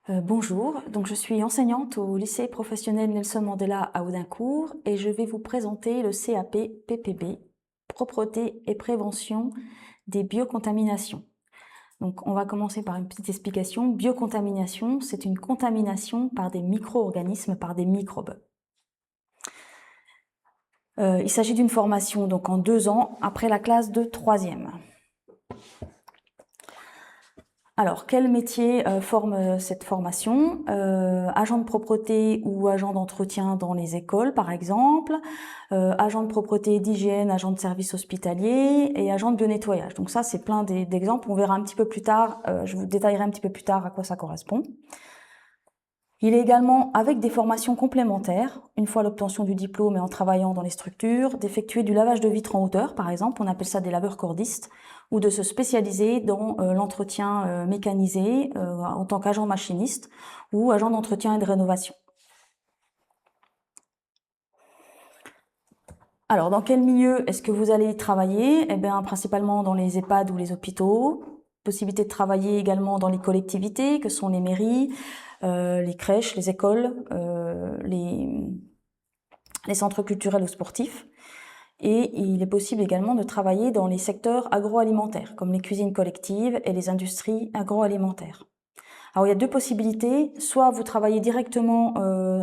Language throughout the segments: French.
Bonjour, donc je suis enseignante au lycée professionnel Nelson Mandela à Audincourt et je vais vous présenter le CAP PPB, Propreté et prévention des biocontaminations. Donc on va commencer par une petite explication. Biocontamination, c'est une contamination par des micro-organismes, par des microbes. Il s'agit d'une formation donc en 2 ans après la classe de 3e. Alors, quel métier forme cette formation? Agent de propreté ou agent d'entretien dans les écoles, par exemple, agent de propreté et d'hygiène, agent de service hospitalier et agent de bionettoyage. Donc ça, c'est plein d'exemples. On verra un petit peu plus tard, je vous détaillerai un petit peu plus tard à quoi ça correspond. Il est également, avec des formations complémentaires, une fois l'obtention du diplôme et en travaillant dans les structures, d'effectuer du lavage de vitres en hauteur, par exemple, on appelle ça des laveurs cordistes, ou de se spécialiser dans l'entretien mécanisé en tant qu'agent machiniste ou agent d'entretien et de rénovation. Alors, dans quel milieu est-ce que vous allez travailler? Eh bien, principalement dans les EHPAD ou les hôpitaux. Possibilité de travailler également dans les collectivités, que sont les mairies, les crèches, les écoles, les centres culturels ou sportifs. Et il est possible également de travailler dans les secteurs agroalimentaires, comme les cuisines collectives et les industries agroalimentaires. Alors il y a 2 possibilités, soit vous travaillez directement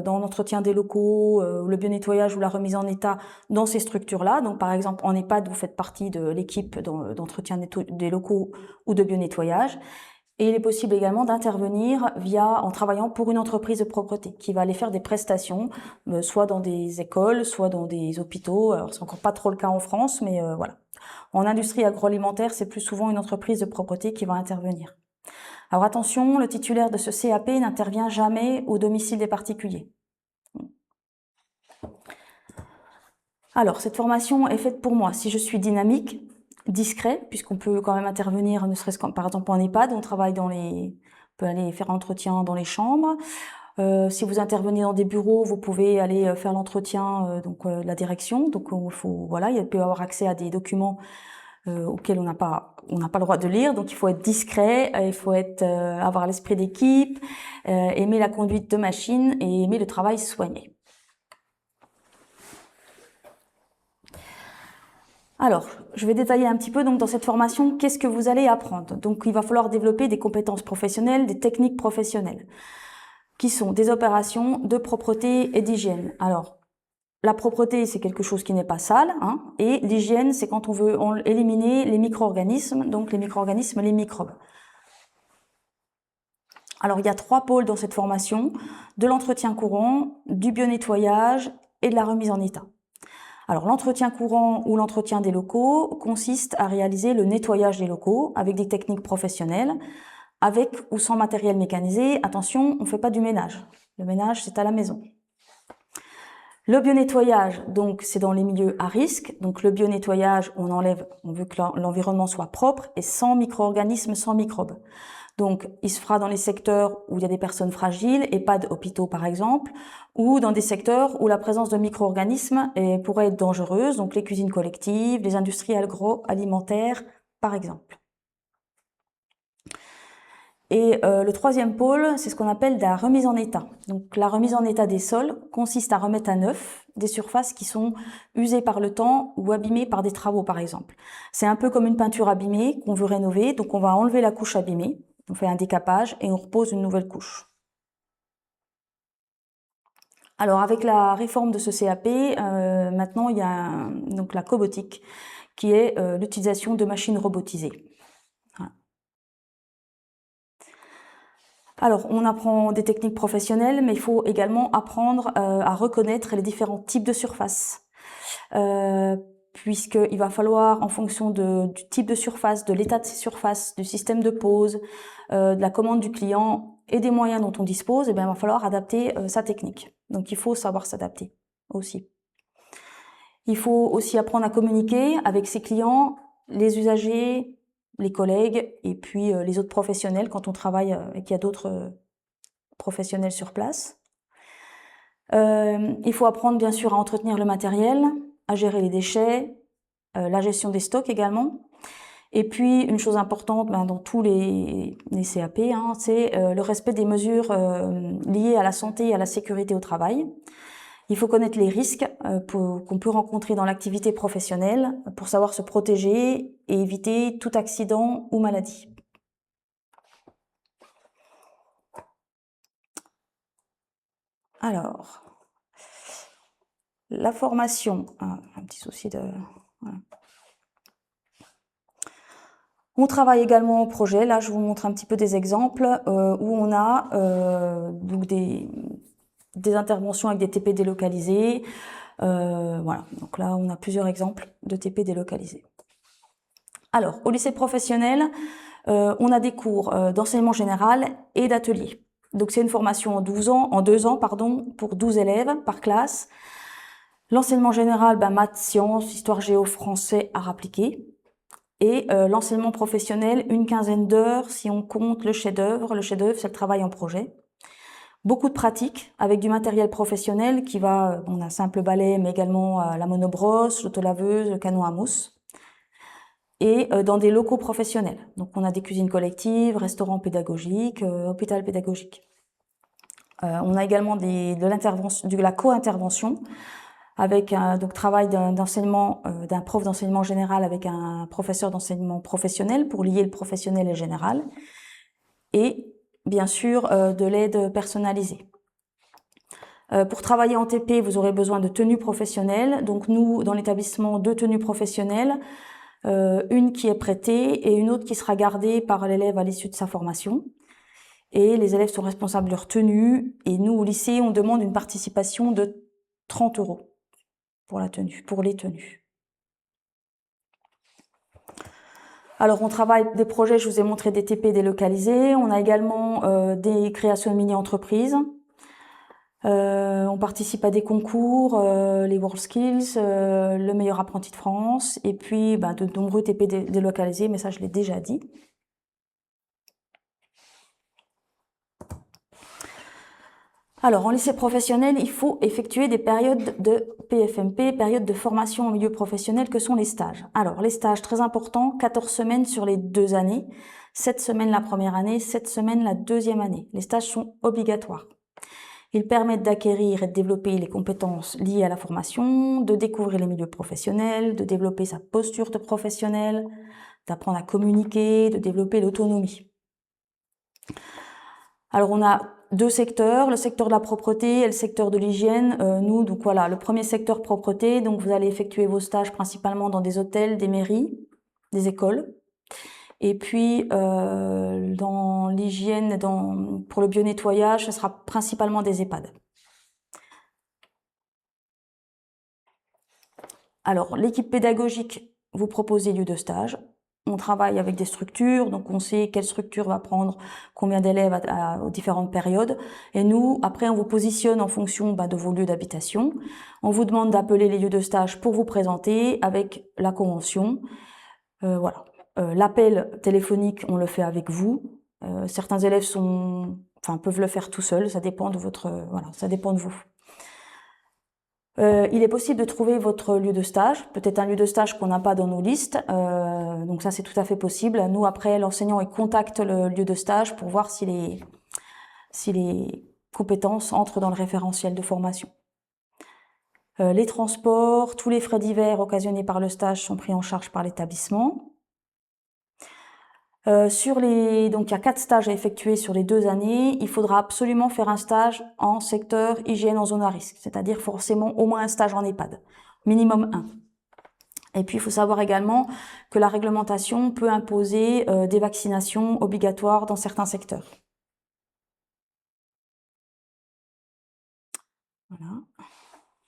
dans l'entretien des locaux, le bionettoyage ou la remise en état dans ces structures-là. Donc par exemple en EHPAD, vous faites partie de l'équipe d'entretien des locaux ou de bionettoyage. Et il est possible également d'intervenir en travaillant pour une entreprise de propreté qui va aller faire des prestations, soit dans des écoles, soit dans des hôpitaux. Alors c'est encore pas trop le cas en France, mais voilà. En industrie agroalimentaire, c'est plus souvent une entreprise de propreté qui va intervenir. Alors attention, le titulaire de ce CAP n'intervient jamais au domicile des particuliers. Alors cette formation est faite pour moi si je suis dynamique, discret, puisqu'on peut quand même intervenir, ne serait-ce qu'en par exemple en EHPAD, on peut aller faire l'entretien dans les chambres. Si vous intervenez dans des bureaux, vous pouvez aller faire l'entretien de la direction. Donc voilà, il peut y avoir accès à des documents auxquels on n'a pas le droit de lire. Donc il faut être discret, il faut avoir l'esprit d'équipe, aimer la conduite de machine et aimer le travail soigné. Alors, je vais détailler un petit peu donc dans cette formation, qu'est-ce que vous allez apprendre. Donc il va falloir développer des compétences professionnelles, des techniques professionnelles, qui sont des opérations de propreté et d'hygiène. Alors, la propreté, c'est quelque chose qui n'est pas sale, hein, et l'hygiène, c'est quand on veut éliminer les micro-organismes, donc les micro-organismes, les microbes. Alors, il y a 3 pôles dans cette formation, de l'entretien courant, du bionettoyage et de la remise en état. Alors, l'entretien courant ou l'entretien des locaux consiste à réaliser le nettoyage des locaux avec des techniques professionnelles, avec ou sans matériel mécanisé. Attention, on ne fait pas du ménage. Le ménage, c'est à la maison. Le bionettoyage, donc, c'est dans les milieux à risque. Donc, le bionettoyage, on veut que l'environnement soit propre et sans micro-organismes, sans microbes. Donc, il se fera dans les secteurs où il y a des personnes fragiles, EHPAD, hôpitaux par exemple, ou dans des secteurs où la présence de micro-organismes pourrait être dangereuse, donc les cuisines collectives, les industries agroalimentaires par exemple. Et le 3e pôle, c'est ce qu'on appelle la remise en état. Donc la remise en état des sols consiste à remettre à neuf des surfaces qui sont usées par le temps ou abîmées par des travaux par exemple. C'est un peu comme une peinture abîmée qu'on veut rénover, donc on va enlever la couche abîmée, on fait un décapage et on repose une nouvelle couche. Alors avec la réforme de ce CAP, maintenant il y a donc la cobotique, qui est l'utilisation de machines robotisées. Voilà. Alors, on apprend des techniques professionnelles, mais il faut également apprendre à reconnaître les différents types de surfaces. Puisqu'il va falloir, en fonction du type de surface, de l'état de ces surfaces, du système de pose, de la commande du client et des moyens dont on dispose, eh bien, il va falloir adapter sa technique. Donc, il faut savoir s'adapter aussi. Il faut aussi apprendre à communiquer avec ses clients, les usagers, les collègues et puis les autres professionnels quand on travaille et qu'il y a d'autres professionnels sur place. Il faut apprendre bien sûr à entretenir le matériel, à gérer les déchets, la gestion des stocks également. Et puis, une chose importante dans tous les CAP, hein, c'est le respect des mesures liées à la santé et à la sécurité au travail. Il faut connaître les risques qu'on peut rencontrer dans l'activité professionnelle pour savoir se protéger et éviter tout accident ou maladie. Alors, la formation, un petit souci de... Voilà. On travaille également au projet. Là, je vous montre un petit peu des exemples où on a donc des interventions avec des TP délocalisés. Voilà, donc là, on a plusieurs exemples de TP délocalisés. Alors, au lycée professionnel, on a des cours d'enseignement général et d'atelier. Donc, c'est une formation en 2 ans, pour 12 élèves par classe. L'enseignement général, maths, sciences, histoire, géo, français, art appliqué. Et l'enseignement professionnel, une quinzaine d'heures si on compte le chef-d'œuvre. Le chef-d'œuvre, c'est le travail en projet. Beaucoup de pratiques avec du matériel professionnel qui va, on a simple balai, mais également la monobrosse, l'autolaveuse, le canon à mousse. Et dans des locaux professionnels. Donc on a des cuisines collectives, restaurants pédagogiques, hôpital pédagogique. On a également de la co-intervention avec donc travail d'un prof d'enseignement général avec un professeur d'enseignement professionnel pour lier le professionnel et le général, et bien sûr de l'aide personnalisée. Pour travailler en TP, vous aurez besoin de tenues professionnelles. Donc nous, dans l'établissement, 2 tenues professionnelles, une qui est prêtée et une autre qui sera gardée par l'élève à l'issue de sa formation. Et les élèves sont responsables de leur tenue, et nous, au lycée, on demande une participation de 30 € pour les tenues. Alors, on travaille des projets, je vous ai montré des TP délocalisés. On a également des créations de mini-entreprises. On participe à des concours, les WorldSkills, le meilleur apprenti de France, et puis de nombreux TP délocalisés, mais ça, je l'ai déjà dit. Alors, en lycée professionnel, il faut effectuer des périodes de PFMP, périodes de formation en milieu professionnel, que sont les stages. Alors, les stages, très importants, 14 semaines sur les 2 années, 7 semaines la première année, 7 semaines la deuxième année. Les stages sont obligatoires. Ils permettent d'acquérir et de développer les compétences liées à la formation, de découvrir les milieux professionnels, de développer sa posture de professionnel, d'apprendre à communiquer, de développer l'autonomie. Alors, on a 2 secteurs, le secteur de la propreté et le secteur de l'hygiène. Nous, donc voilà, le premier secteur propreté, donc vous allez effectuer vos stages principalement dans des hôtels, des mairies, des écoles. Et puis, dans l'hygiène, pour le bio-nettoyage, ce sera principalement des EHPAD. Alors, l'équipe pédagogique vous propose des lieux de stage. On travaille avec des structures, donc on sait quelle structure va prendre combien d'élèves aux différentes périodes. Et nous, après, on vous positionne en fonction de vos lieux d'habitation. On vous demande d'appeler les lieux de stage pour vous présenter avec la convention. Voilà. L'appel téléphonique, on le fait avec vous. Certains élèves peuvent le faire tout seuls. Ça dépend de ça dépend de vous. Il est possible de trouver votre lieu de stage, peut-être un lieu de stage qu'on n'a pas dans nos listes, donc ça c'est tout à fait possible. Nous après, l'enseignant il contacte le lieu de stage pour voir si les compétences entrent dans le référentiel de formation. Les transports, tous les frais divers occasionnés par le stage sont pris en charge par l'établissement. Donc il y a 4 stages à effectuer sur les 2 années. Il faudra absolument faire un stage en secteur hygiène en zone à risque, c'est-à-dire forcément au moins un stage en EHPAD, minimum 1. Et puis il faut savoir également que la réglementation peut imposer des vaccinations obligatoires dans certains secteurs. Voilà.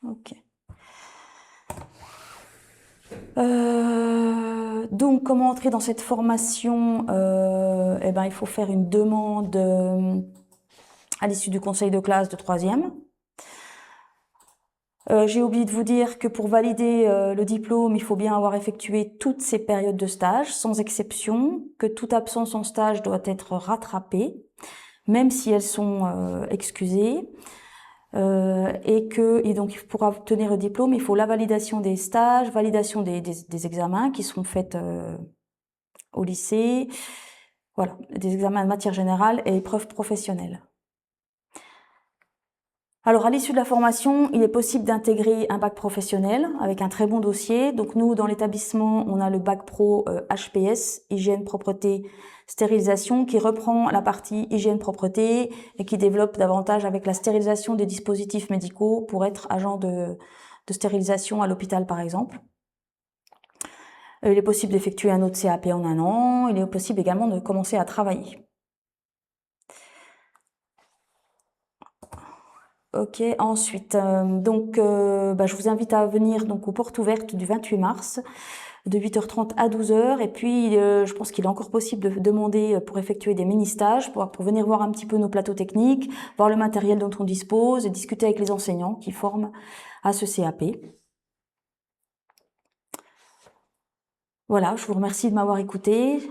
Ok. Donc, comment entrer dans cette formation? Il faut faire une demande à l'issue du conseil de classe de 3e. J'ai oublié de vous dire que pour valider le diplôme, il faut bien avoir effectué toutes ces périodes de stage, sans exception, que toute absence en stage doit être rattrapée, même si elles sont excusées. Et donc pour obtenir le diplôme, il faut la validation des stages, validation des examens qui seront faits au lycée. Voilà, des examens de matière générale et épreuves professionnelles. Alors, à l'issue de la formation, il est possible d'intégrer un bac professionnel avec un très bon dossier. Donc, nous, dans l'établissement, on a le bac pro HPS, hygiène, propreté, stérilisation, qui reprend la partie hygiène, propreté et qui développe davantage avec la stérilisation des dispositifs médicaux pour être agent de stérilisation à l'hôpital, par exemple. Il est possible d'effectuer un autre CAP en 1 an. Il est possible également de commencer à travailler. Ok, ensuite, je vous invite à venir donc aux portes ouvertes du 28 mars de 8h30 à 12h. Et puis, je pense qu'il est encore possible de demander pour effectuer des mini-stages, pour venir voir un petit peu nos plateaux techniques, voir le matériel dont on dispose et discuter avec les enseignants qui forment à ce CAP. Voilà, je vous remercie de m'avoir écouté.